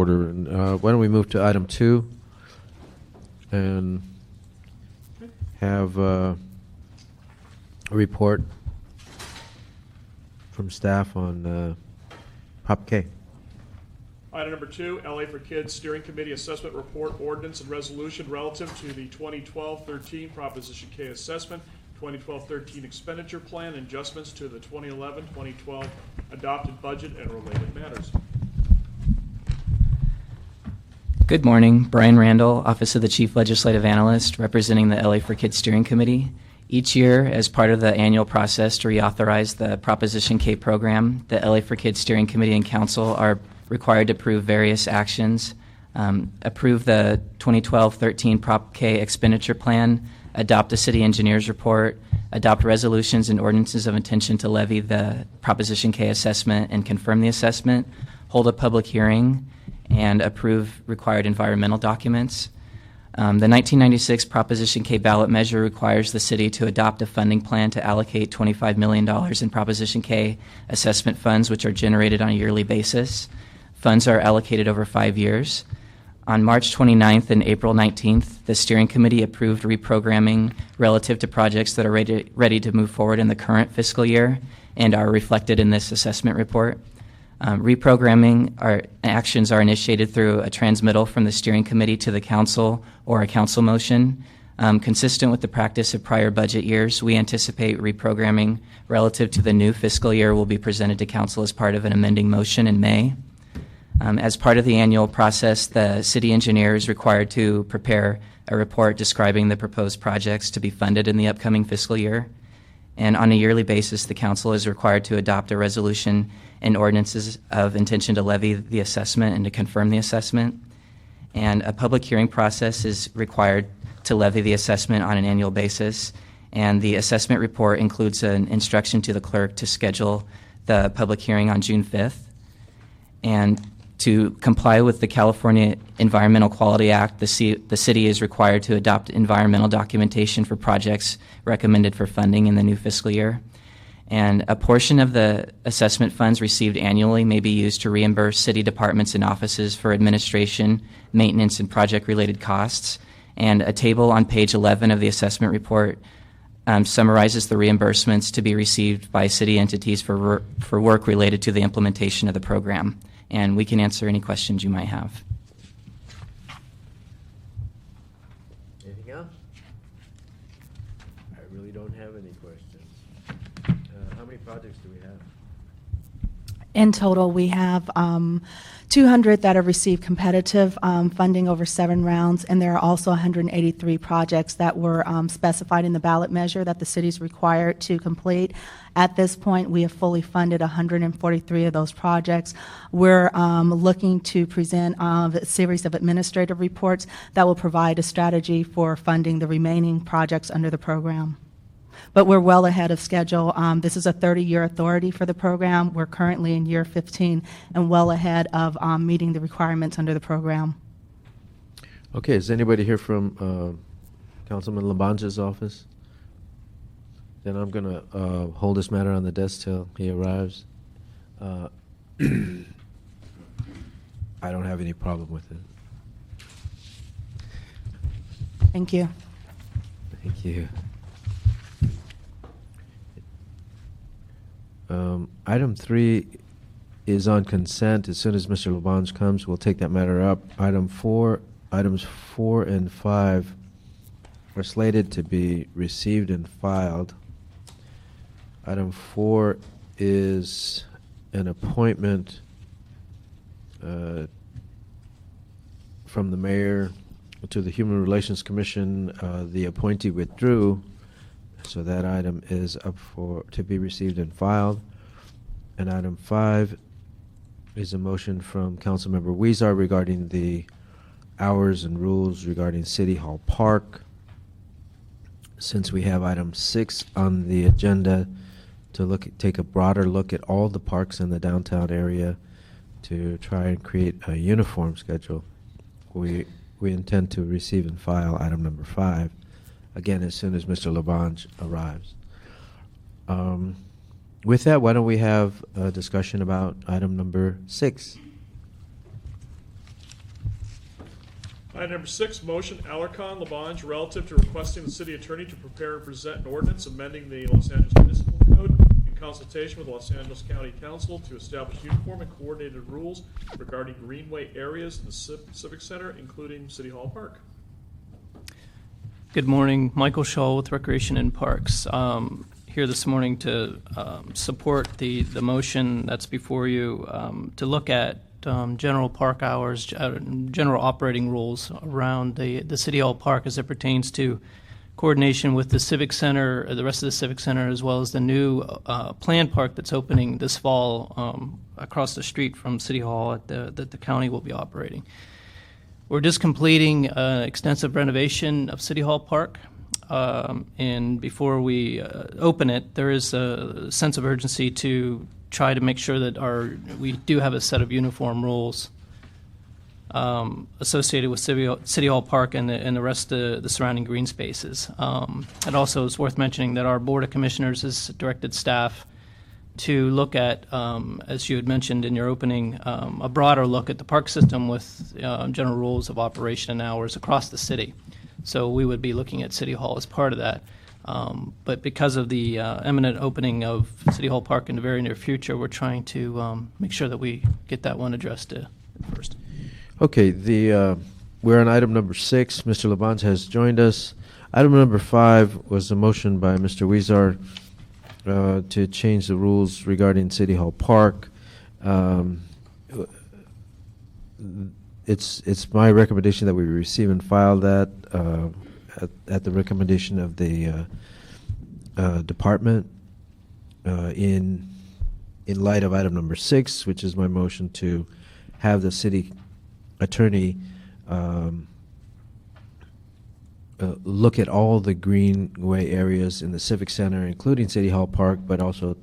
order. And why don't we move to item 2 and have a report from staff on Prop K. Item number 2, LA for Kids Steering Committee Assessment Report, Ordinance, and Resolution relative to the 2012-13 Proposition K Assessment, 2012-13 Expenditure Plan, and adjustments to the 2011-2012 Adopted Budget and related matters. Good morning. Brian Randall, Office of the Chief Legislative Analyst, representing the LA for Kids Steering Committee. Each year, as part of the annual process to reauthorize the Proposition K program, the LA for Kids Steering Committee and Council are required to approve various actions, approve the 2012-13 Prop K expenditure plan, adopt a city engineer's report, adopt resolutions and ordinances of intention to levy the Proposition K assessment and confirm the assessment, hold a public hearing, and approve required environmental documents. The 1996 Proposition K ballot measure requires the city to adopt a funding plan to allocate $25 million in Proposition K assessment funds, which are generated on a yearly basis. Funds are allocated over 5 years. On March 29th and April 19th, the steering committee approved reprogramming relative to projects that are ready to move forward in the current fiscal year and are reflected in this assessment report. Reprogramming actions are initiated through a transmittal from the steering committee to the council or a council motion. Consistent with the practice of prior budget years, we anticipate reprogramming relative to the new fiscal year will be presented to council as part of an amending motion in May. As part of the annual process, the city engineer is required to prepare a report describing the proposed projects to be funded in the upcoming fiscal year. And on a yearly basis, the council is required to adopt a resolution and ordinances of intention to levy the assessment and to confirm the assessment. And a public hearing process is required to levy the assessment on an annual basis. And the assessment report includes an instruction to the clerk to schedule the public hearing on June 5th. And to comply with the California Environmental Quality Act, the city is required to adopt environmental documentation for projects recommended for funding in the new fiscal year. And a portion of the assessment funds received annually may be used to reimburse city departments and offices for administration, maintenance, and project-related costs. And a table on page 11 of the assessment report summarizes the reimbursements to be received by city entities for work related to the implementation of the program. And we can answer any questions you might have. Anything else? I really don't have any questions. How many projects do we have? In total, we have 200 that have received competitive funding over 7 rounds, and there are also 183 projects that were specified in the ballot measure that the city is required to complete. At this point, we have fully funded 143 of those projects. We're looking to present a series of administrative reports that will provide a strategy for funding the remaining projects under the program. But we're well ahead of schedule. This is a 30-year authority for the program. We're currently in year 15 and well ahead of meeting the requirements under the program. Okay, is anybody here from Councilman Labange's office? Then I'm going to hold this matter on the desk till he arrives. I don't have any problem with it. Thank you. Thank you. Item 3 is on consent. As soon as Mr. Labange comes, we'll take that matter up. Items 4 and 5 are slated to be received and filed. Item 4 is an appointment from the mayor to the Human Relations Commission. The appointee withdrew, so that item is up to be received and filed. And item 5 is a motion from Councilmember Huizar regarding the hours and rules regarding City Hall Park. Since we have item 6 on the agenda to take a broader look at all the parks in the downtown area to try and create a uniform schedule, we intend to receive and file item number 5, again, as soon as Mr. Labange arrives. With that, why don't we have a discussion about item number 6? Item number 6, motion Alarcon Labange relative to requesting the city attorney to prepare and present an ordinance amending the Los Angeles Municipal Code in consultation with the Los Angeles County Council to establish uniform and coordinated rules regarding greenway areas in the Civic Center, including City Hall Park. Good morning. Michael Shaw with Recreation and Parks. Here this morning to support the motion that's before you to look at general park hours, general operating rules around the City Hall Park as it pertains to coordination with the Civic Center, the rest of the Civic Center, as well as the new planned park that's opening this fall across the street from City Hall that the county will be operating. We're just completing an extensive renovation of City Hall Park. And before we open it, there is a sense of urgency to try to make sure that we do have a set of uniform rules associated with City Hall Park and the rest of the surrounding green spaces. It also is worth mentioning that our Board of Commissioners has directed staff to look at, as you had mentioned in your opening, a broader look at the park system with general rules of operation and hours across the city. So we would be looking at City Hall as part of that. But because of the imminent opening of City Hall Park in the very near future, we're trying to make sure that we get that one addressed first. Okay, we're on item number 6. Mr. Labange has joined us. Item number 5 was a motion by Mr. Huizar to change the rules regarding City Hall Park. It's my recommendation that we receive and file that at the recommendation of the department in light of item number 6, which is my motion to have the city attorney look at all the greenway areas in the Civic Center, including City Hall Park, but also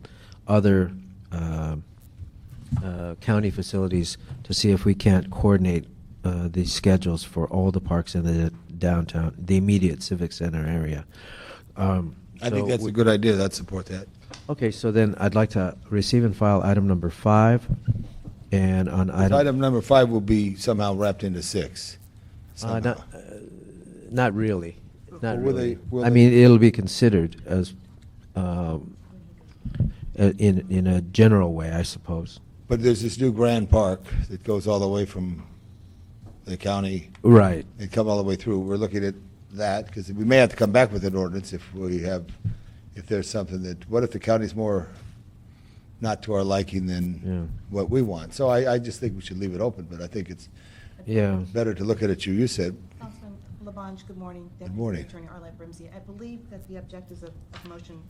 other county facilities, to see if we can't coordinate the schedules for all the parks in the downtown, the immediate Civic Center area. I think that's a good idea. I'd support that. Okay, so then I'd like to receive and file item number 5, and on Item number 5 will be somehow wrapped into 6. Not really. Not Will really. will I mean, it'll be considered as in a general way, I suppose. But there's this new Grand Park that goes all the way from the county Right. and come all the way through. We're looking at that because we may have to come back with an ordinance if there's something what if the county's more not to our liking than what we want? So I just think we should leave it open, but I think it's better to look at it, you said. Councilman Labange, good morning. Good morning. Deputy Attorney Arlette Brimsey. I believe that the objectives of motion,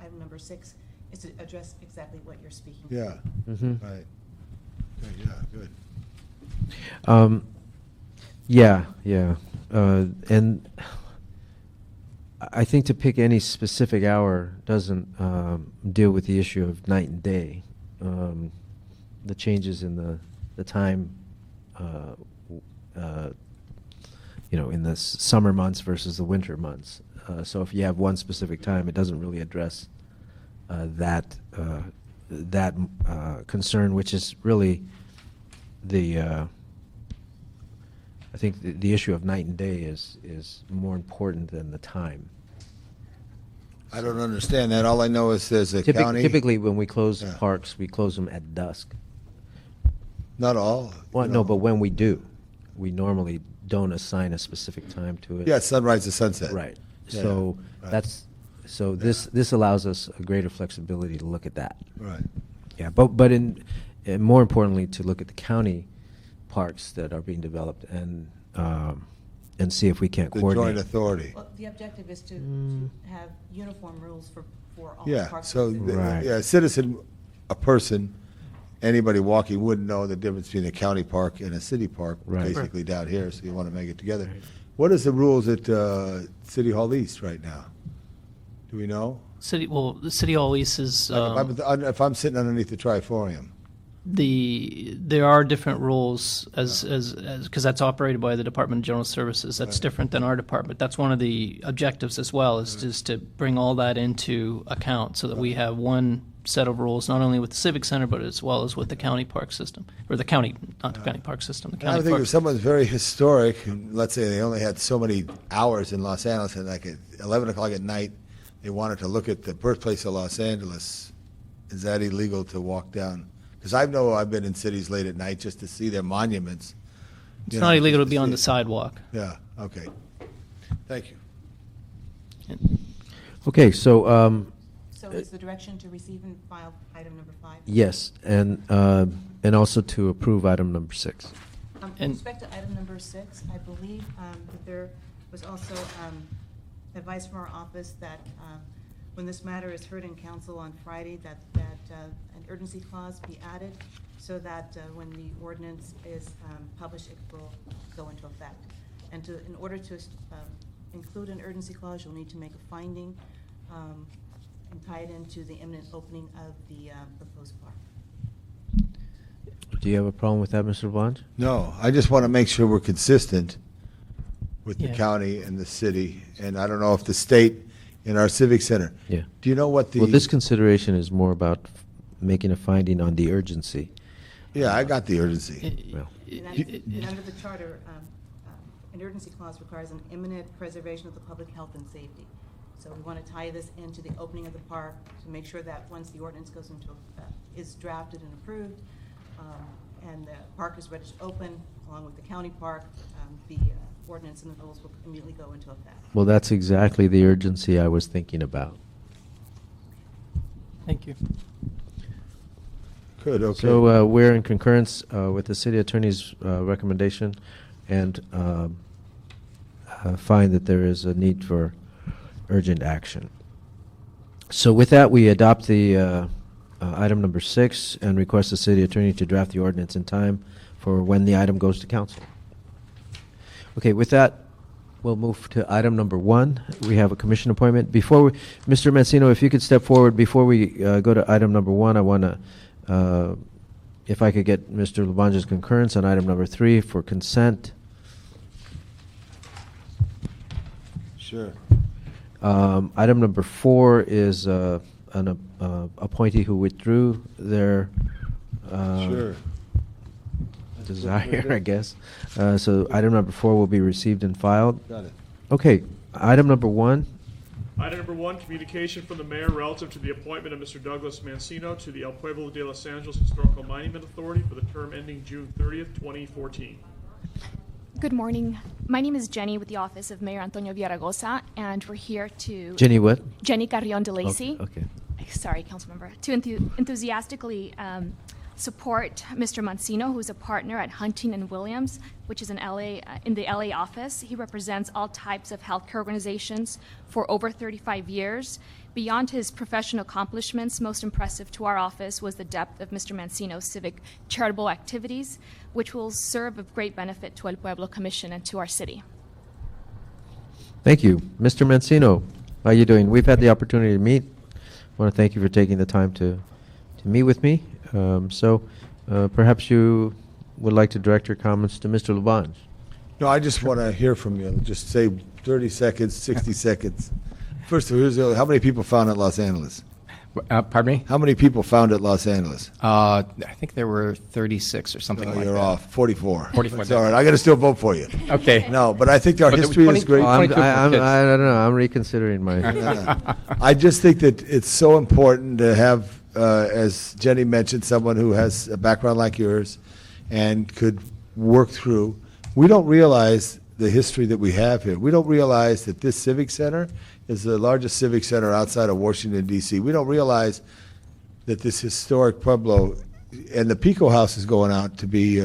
item number 6, is to address exactly what you're speaking. Yeah. Mm-hmm. Right. Yeah, good. And I think to pick any specific hour doesn't deal with the issue of night and day. The changes in the time, in the summer months versus the winter months. So if you have one specific time, it doesn't really address that concern, which is really I think the issue of night and day is more important than the time. I don't understand that. All I know is there's a county. Typically, when we close parks, we close them at dusk. Not all. Well, no, but when we do, we normally don't assign a specific time to it. Yeah, sunrise to sunset. Right. Yeah, So right. This allows us a greater flexibility to look at that. Right. Yeah, but and more importantly, to look at the county parks that are being developed and see if we can't The coordinate. joint authority. Well, the objective is to have uniform rules for all Yeah, parks. so, Right. a citizen, a person, anybody walking wouldn't know the difference between a county park and a city park, Right. basically down here, so you want to make it together. What is the rules at City Hall East right now? Do we know? The City Hall lease is If I'm sitting underneath the triforium, there are different rules as because that's operated by the Department of General Services. That's Right. different than our department. That's one of the objectives as well, is just to bring all that into account so that we have one set of rules, not only with the Civic Center, but as well as with the county park system, or the county, not the county park system, the And I county think park. if someone's very historic, and let's say they only had so many hours in Los Angeles, and like at 11 o'clock at night, they wanted to look at the birthplace of Los Angeles, is that illegal to walk down? Because I know I've been in cities late at night just to see their monuments. It's You not know, illegal to just be on see the it. sidewalk. Yeah, okay. Thank you. Okay, so, So is the direction to receive and file item number 5? yes, and also to approve item number 6. With And- respect to item number 6, I believe that there was also advice from our office that when this matter is heard in council on Friday, that an urgency clause be added so that when the ordinance is published, it will go into effect. And in order to include an urgency clause, you'll need to make a finding and tie it into the imminent opening of the proposed park. Do you have a problem with that, Mr. Blanche? No, I just want to make sure we're consistent with the Yeah. county and the city, and I don't know if the state in our civic center. Yeah. Do you know what the? Well, this consideration is more about making a finding on the urgency. Yeah, I got the urgency. Well, And under the charter, an urgency clause requires an imminent preservation of the public health and safety. So we want to tie this into the opening of the park to make sure that once the ordinance goes into, is drafted and approved, and the park is ready to open, along with the county park, the ordinance and the rules will immediately go into effect. well, that's exactly the urgency I was thinking about. Thank you. Good, okay. So we're in concurrence with the city attorney's recommendation and find that there is a need for urgent action. So with that, we adopt the item number 6 and request the city attorney to draft the ordinance in time for when the item goes to council. Okay, with that, we'll move to item number 1. We have a commission appointment. Before we, Mr. Mancino, if you could step forward before we go to item number 1, I want to, if I could get Mr. Labange's concurrence on item number 3 for consent. Sure. Item number 4 is an appointee who withdrew their Sure. desire, I guess. So item number 4 will be received and filed. Got it. Okay, item number 1. Item number 1, communication from the mayor relative to the appointment of Mr. Douglas Mancino to the El Pueblo de Los Angeles Historical Monument Authority for the term ending June 30th, 2014. Good morning. My name is Jenny with the Office of Mayor Antonio Villaraigosa, and we're here to... Jenny what? Jenny Carrion de Lacy. Okay. Sorry, Councilmember. To enthusiastically support Mr. Mancino, who's a partner at Hunting and Williams, which is in the LA office. He represents all types of healthcare organizations for over 35 years. Beyond his professional accomplishments, most impressive to our office was the depth of Mr. Mancino's civic charitable activities, which will serve of great benefit to El Pueblo Commission and to our city. Thank you. Mr. Mancino, how are you doing? We've had the opportunity to meet. I want to thank you for taking the time to meet with me. Perhaps you would like to direct your comments to Mr. Labange. No, I just want to hear from you. Just say 30 seconds, 60 seconds. First of all, how many people found at Los Angeles? Pardon me? How many people found at Los Angeles? I think there were 36 or something No, like you're that. off. 44. 44. It's all right. I got to still vote for you. Okay. No, but I think our But there history were is great. 22 for I kids. don't know. I'm reconsidering my. I just think that it's so important to have, as Jenny mentioned, someone who has a background like yours and could work through. We don't realize the history that we have here. We don't realize that this civic center is the largest civic center outside of Washington, D.C. We don't realize that this historic Pueblo, and the Pico House is going out to be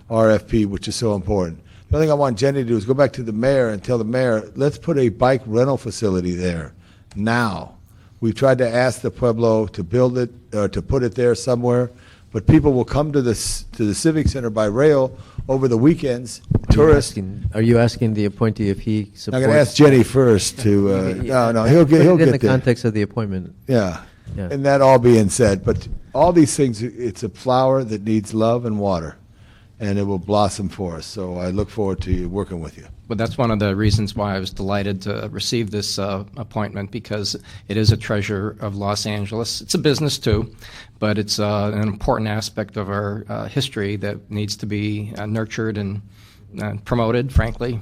RFP, which is so important. The only thing I want Jenny to do is go back to the mayor and tell the mayor, let's put a bike rental facility there now. We've tried to ask the Pueblo to build it, or to put it there somewhere, but people will come to the Civic Center by rail over the weekends, tourists. Are you asking the appointee if he supports? I'm going to ask Jenny first to, no, he'll Put it get in the there. context of the appointment. Yeah. Yeah. And that all being said, but all these things, it's a flower that needs love and water, and it will blossom for us. So I look forward to working with you. But that's one of the reasons why I was delighted to receive this appointment, because it is a treasure of Los Angeles. It's a business too, but it's an important aspect of our history that needs to be nurtured and promoted, frankly.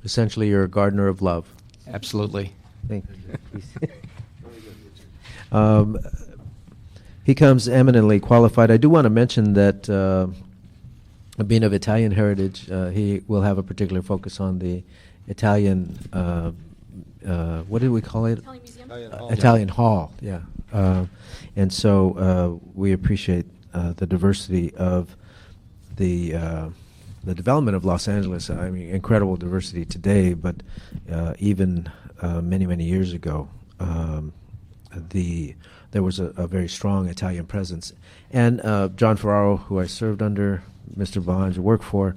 Essentially, you're a gardener of love. Absolutely. Thank you. He comes eminently qualified. I do want to mention that being of Italian heritage, he will have a particular focus on the Italian, what did we call it? Italian Museum? Italian Hall, yeah. And so we appreciate the diversity of the development of Los Angeles. I mean, incredible diversity today, but even many, many years ago, there was a very strong Italian presence. And John Ferraro, who I served under, Mr. Bonge worked for,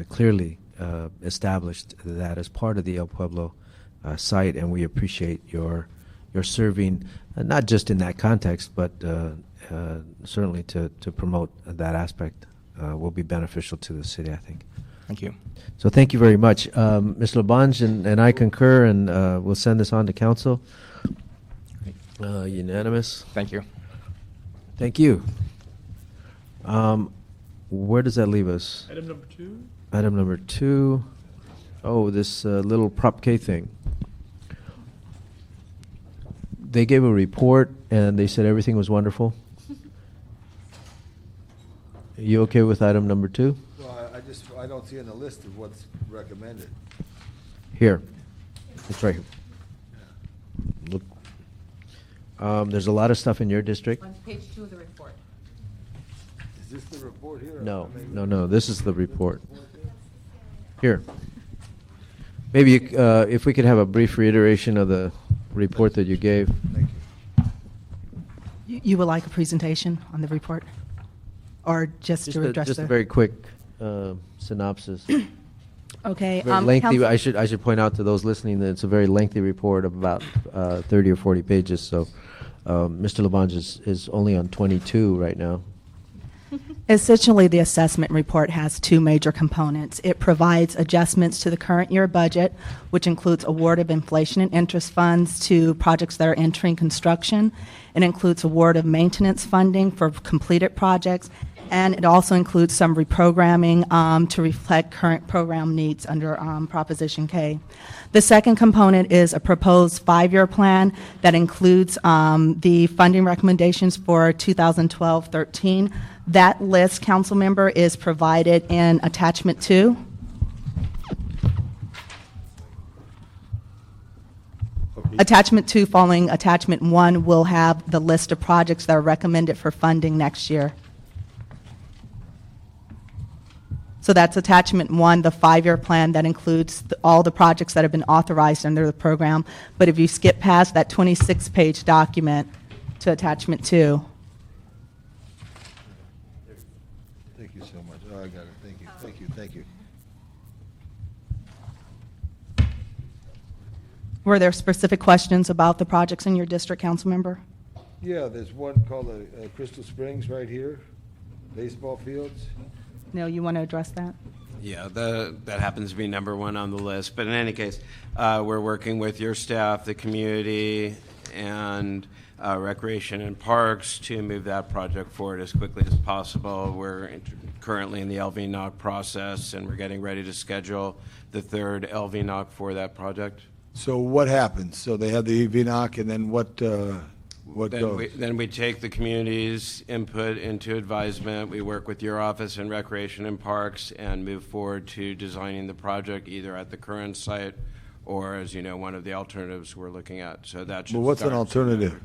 clearly established that as part of the El Pueblo site, and we appreciate your serving, not just in that context, but certainly to promote that aspect will be beneficial to the city, I think. Thank you. So thank you very much. Mr. Labange and I concur, and we'll send this on to council. Unanimous. Thank you. Thank you. Where does that leave us? Item number 2. Item number 2. Oh, this little Prop K thing. They gave a report, and they said everything was wonderful. Are you okay with item number 2? Well, I don't see in the list of what's recommended. Here. It's right here. Look. There's a lot of stuff in your district. On page 2 of the report. Is this the report here? No, no, this is the report. Here. Maybe if we could have a brief reiteration of the report that you gave. Thank you. You would like a presentation on the report? Or just to address Just the... a very quick synopsis. Okay. Very lengthy. Council- I should point out to those listening that it's a very lengthy report of about 30 or 40 pages. So Mr. Labange is only on 22 right now. Essentially, the assessment report has 2 major components. It provides adjustments to the current year budget, which includes award of inflation and interest funds to projects that are entering construction. It includes award of maintenance funding for completed projects, and it also includes some reprogramming to reflect current program needs under Proposition K. The second component is a proposed 5-year plan that includes the funding recommendations for 2012-13. That list, council member, is provided in attachment 2. Okay. Attachment 2 following attachment 1 will have the list of projects that are recommended for funding next year. So that's attachment 1, the 5-year plan that includes all the projects that have been authorized under the program. But if you skip past that 26-page document to attachment 2. Thank you so much. Oh, I got it. Thank you. Thank you. Thank you. Were there specific questions about the projects in your district, council member? Yeah, there's one called Crystal Springs right here, baseball fields. No, you want to address that? Yeah, that happens to be number 1 on the list. But in any case, we're working with your staff, the community, and Recreation and Parks to move that project forward as quickly as possible. We're currently in the LV-NOC process, and we're getting ready to schedule the 3rd LV-NOC for that project. So what happens? So they have the VNOC, and then what goes? Then we take the community's input into advisement. We work with your office and Recreation and Parks and move forward to designing the project either at the current site or, as you know, one of the alternatives we're looking at. So that should Well, what's an start alternative?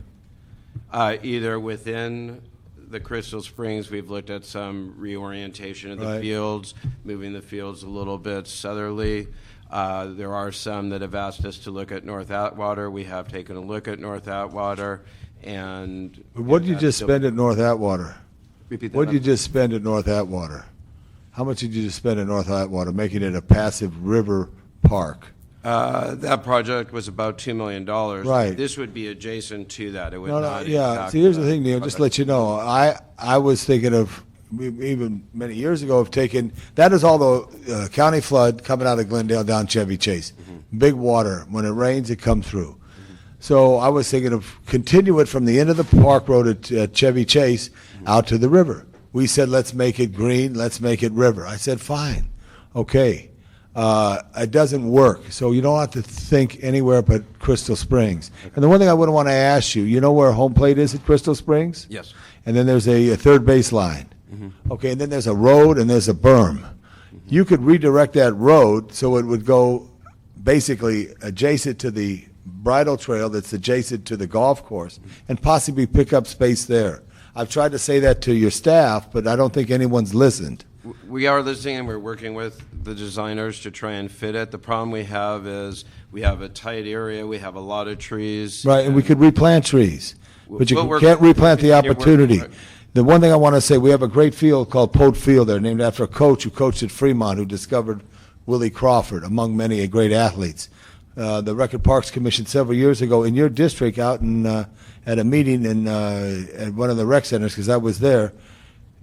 either within the Crystal Springs, we've looked at some reorientation of the Right. fields, moving the fields a little bit southerly. There are some that have asked us to look at North Atwater. We have taken a look at North Atwater, and What did you that's just still- spend at North Atwater? Repeat that. What did you just spend at North Atwater? How much did you just spend at North Atwater, making it a passive river park? That project was about $2 million. Right. This would be adjacent to that. It would No, not. yeah. impact See, here's the thing, Neil, project. just to let you know, I was thinking of even many years ago, have taken, that is all the county flood coming out of Glendale down Chevy Chase. Big water. When it rains, it comes through. So I was thinking of continue it from the end of the park road at Chevy Chase out to the river. We said, let's make it green, let's make it river. I said, fine, okay. It doesn't work, so you don't have to think anywhere but Crystal Springs. And the one thing I would want to ask you, you know where home plate is at Crystal Springs? Yes. And then there's a third base line. Okay, and then there's a road and there's a berm. You could redirect that road so it would go basically adjacent to the bridle trail that's adjacent to the golf course and possibly pick up space there. I've tried to say that to your staff, but I don't think anyone's listened. We are listening, and we're working with the designers to try and fit it. The problem we have is we have a tight area, we have a lot of trees. Right, and we could replant trees, but you Well, we're- can't replant the yeah, we're- opportunity. The one thing I want to say, we have a great field called Pote Field there, named after a coach who coached at Fremont, who discovered Willie Crawford, among many great athletes. The Record Parks Commission several years ago in your district out in, at a meeting in, at one of the rec centers, because I was there,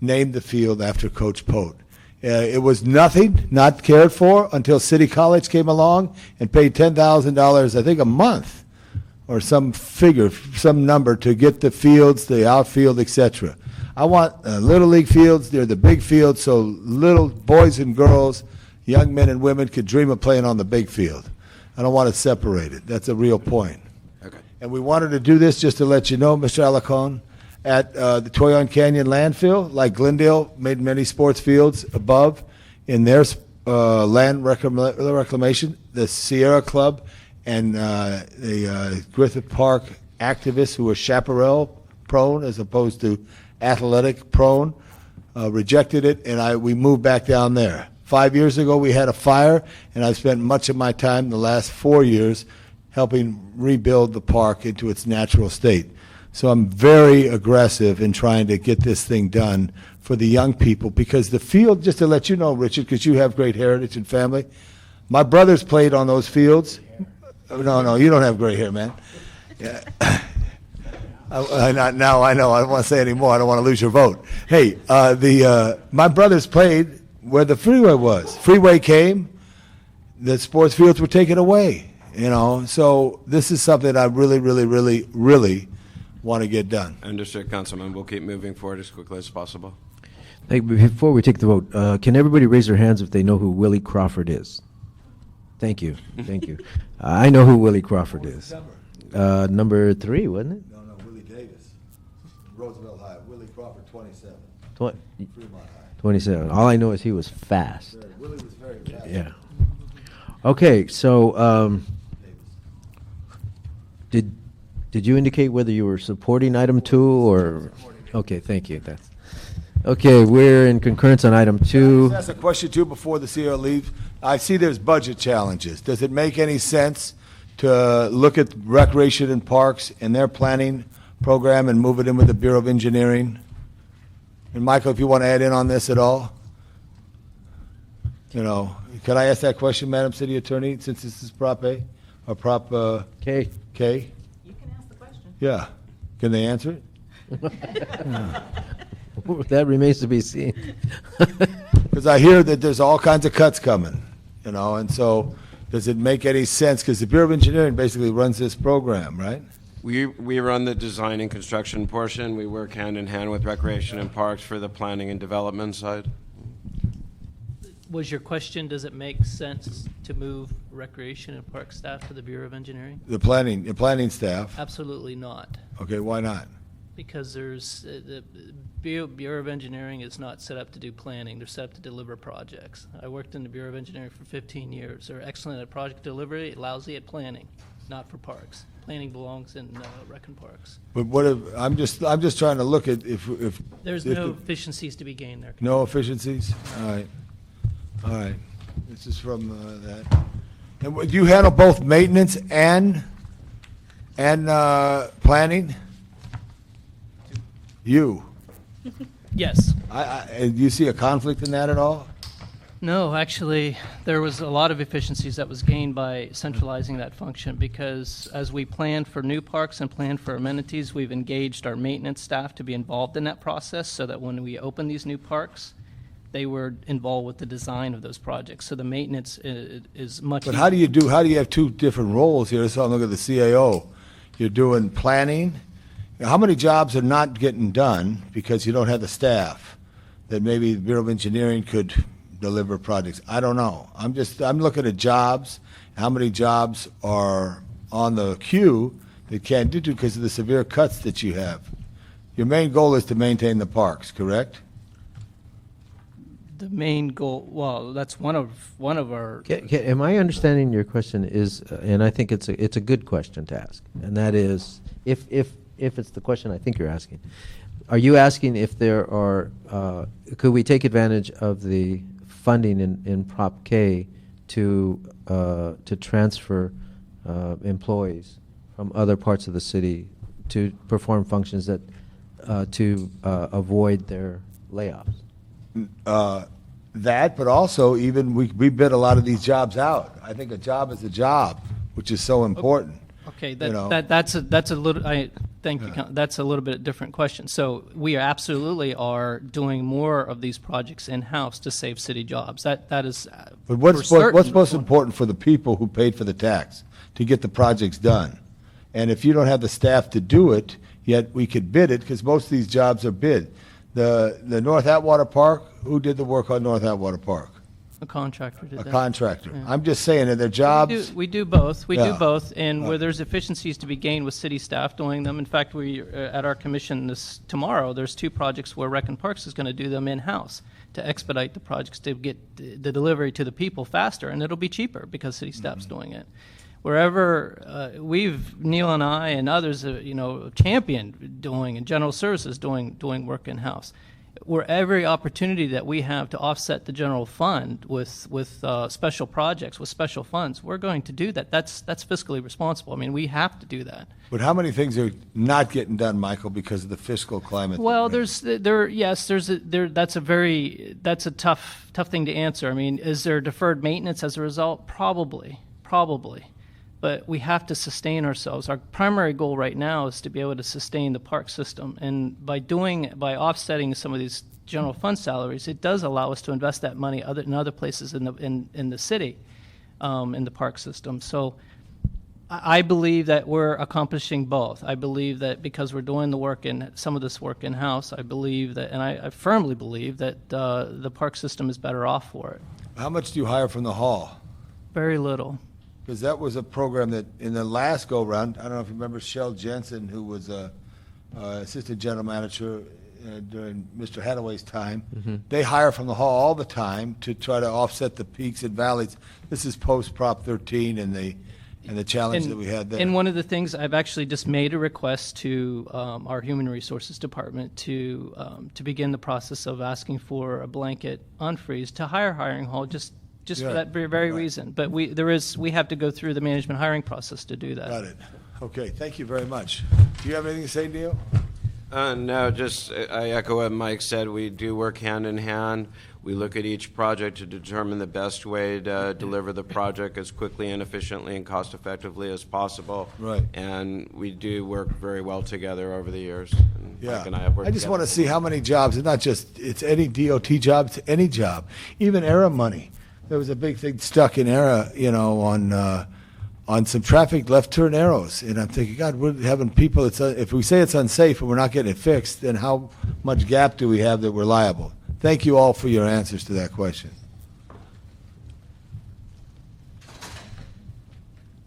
named the field after Coach Pote. It was nothing, not cared for, until City College came along and paid $10,000, I think, a month, or some figure, some number, to get the fields, the outfield, etc. I want Little League fields. They're the big fields, so little boys and girls, young men and women could dream of playing on the big field. I don't want it separated. That's a real point. Okay. And we wanted to do this just to let you know, Mr. Alacon, at the Toyon Canyon landfill, like Glendale made many sports fields above in their land reclamation, the Sierra Club and the Griffith Park activists who were chaparral prone as opposed to athletic prone rejected it, and we moved back down there. 5 years ago, we had a fire, and I've spent much of my time the last 4 years helping rebuild the park into its natural state. So I'm very aggressive in trying to get this thing done for the young people, because the field, just to let you know, Richard, because you have great heritage and family, my brothers played on those fields. No, you don't have great hair, man. Yeah. Now I know. I don't want to say any more. I don't want to lose your vote. Hey, my brothers played where the freeway was. Freeway came, the sports fields were taken away. You know, so this is something I really, really, really, really want to get done. Understood, Councilman. We'll keep moving forward as quickly as possible. Hey, before we take the vote, can everybody raise their hands if they know who Willie Crawford is? Thank you. Thank you. I know who Willie Crawford is. Number 3, wasn't it? No, Willie Davis, Roosevelt High. Willie Crawford, 27. Fremont High. 27. All I know is he was fast. Willie was very fast. Yeah. Okay, so did you indicate whether you were supporting item 2 or? Okay, thank you. That's okay. We're in concurrence on item 2. Can I just ask a question too before the CEO leaves? I see there's budget challenges. Does it make any sense to look at recreation and parks and their planning program and move it in with the Bureau of Engineering? And Michael, if you want to add in on this at all? You know, can I ask that question, Madam City Attorney, since this is Prop A or Prop K. K? You can ask the question. Yeah. Can they answer it? That remains to be seen. Because I hear that there's all kinds of cuts coming, you know, and so does it make any sense? Because the Bureau of Engineering basically runs this program, right? We run the design and construction portion. We work hand in hand with Recreation and Parks for the planning and development side. Was your question, does it make sense to move Recreation and Park staff to the Bureau of Engineering? The planning staff. Absolutely not, Okay, why not? because there's, the Bureau of Engineering is not set up to do planning, they're set up to deliver projects. I worked in the Bureau of Engineering for 15 years. They're excellent at project delivery, lousy at planning, not for parks. Planning belongs in Rec and Parks. But what if, I'm just trying to look at if There's if no the- efficiencies to be gained there. no efficiencies? All right. This is from that. And do you handle both maintenance and planning? You. Yes. And do you see a conflict in that at all? No, actually, there was a lot of efficiencies that was gained by centralizing that function, because as we planned for new parks and planned for amenities, we've engaged our maintenance staff to be involved in that process so that when we open these new parks, they were involved with the design of those projects. So the maintenance is much But easier. how do you have two different roles here? So I'm looking at the CAO. You're doing planning. How many jobs are not getting done because you don't have the staff that maybe the Bureau of Engineering could deliver projects? I don't know. I'm looking at jobs. How many jobs are on the queue that can't do because of the severe cuts that you have? Your main goal is to maintain the parks, correct? The main goal, well, that's one of our. Am I understanding your question is, and I think it's a good question to ask, and that is, if it's the question I think you're asking, are you asking if there are, could we take advantage of the funding in Prop K to transfer employees from other parts of the city to perform functions that to avoid their layoffs? That, but also even we bid a lot of these jobs out. I think a job is a job, which is so important. Okay, you know. that's a little. Thank you. That's a little bit different question. So we absolutely are doing more of these projects in house to save city jobs. That is. But what's most important for the people who paid for the tax to get the projects done? And if you don't have the staff to do it, yet we could bid it because most of these jobs are bid. The North Atwater Park, who did the work on North Atwater Park? A contractor did A that. contractor. Yeah. I'm just saying that their jobs. We do both. We do Yeah. both, and Right. where there's efficiencies to be gained with city staff doing them. In fact, we at our commission tomorrow, there's 2 projects where Rec and Parks is going to do them in house to expedite the projects to get the delivery to the people faster, and it'll be cheaper because city staff's doing it. Wherever Neil and I and others, championed doing, and General Services doing work in house. Where every opportunity that we have to offset the general fund with special projects, with special funds, we're going to do that. That's fiscally responsible. I mean, we have to do that. But how many things are not getting done, Michael, because of the fiscal climate? Well, that's a tough thing to answer. I mean, is there deferred maintenance as a result? Probably. But we have to sustain ourselves. Our primary goal right now is to be able to sustain the park system. And by offsetting some of these general fund salaries, it does allow us to invest that money in other places in the city, in the park system. So I believe that we're accomplishing both. I believe that because we're doing some of this work in-house, I believe that, and I firmly believe that the park system is better off for it. How much do you hire from the hall? Very little. Because that was a program that in the last go-round, I don't know if you remember Shell Jensen, who was assistant general manager during Mr. Hadaway's time. Mm-hmm. They hire from the hall all the time to try to offset the peaks and valleys. This is post Prop 13 and the challenge that we had there. And one of the things, I've actually just made a request to our Human Resources Department to begin the process of asking for a blanket unfreeze to hire hiring hall, just for that very reason. But we have to go through the management hiring process to do that. Got it. Okay, thank you very much. Do you have anything to say, Neil? No, just I echo what Mike said. We do work hand in hand. We look at each project to determine the best way to deliver the project as quickly and efficiently and cost effectively as possible. Right. And we do work very well together over the years. And Yeah. Mike and I have worked I just together want to for see how many jobs. It's not just it's any DOT job, it's any job, even ERA money. There was a big thing stuck in ERA, on some traffic left turn arrows, and I'm thinking, God, we're having people. If we say it's unsafe and we're not getting it fixed, then how much gap do we have that we're liable? Thank you all for your answers to that question.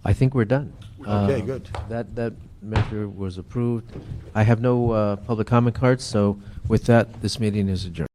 I think we're done. Okay, good. That measure was approved. I have no public comment cards, so with that, this meeting is adjourned.